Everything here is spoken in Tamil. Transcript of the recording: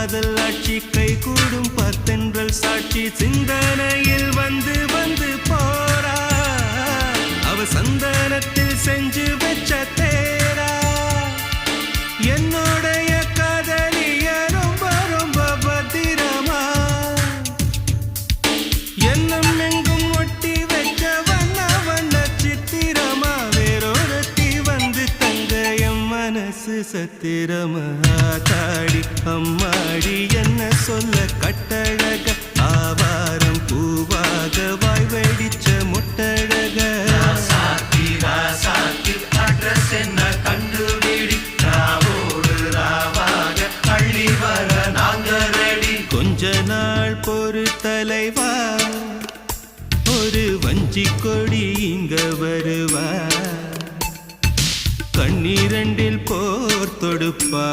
காதல் ஆட்சி கை கூடும் பத்தென்றல் சாட்சி சிந்தனையில் வந்து வந்து போரா அவ சந்தனத்தில் செஞ்சு வச்ச தேரா என்னோடைய காதலிய ரொம்ப ரொம்ப பத்திரமா என்னும் எங்கும் ஒட்டி வச்ச வண்ண வண்ண சித்திரமா வேறொருத்தி வந்து தங்க என் மனசு சத்திரமா தாடி அம்மாடி என்ன சொல்ல கட்டழக ஆவாரம் பூவாக வாய் வெடிச்ச முட்டழக அட்ரஸ் என்ன கண்டுபிடி ராவோடு ராவாக அள்ளி வர நாங்க ரெடி கொஞ்ச நாள் பொறு தலைவா ஒரு வஞ்சி கொடி இங்க வருவா கண்ணீரண்டில் போர் தொடுப்பா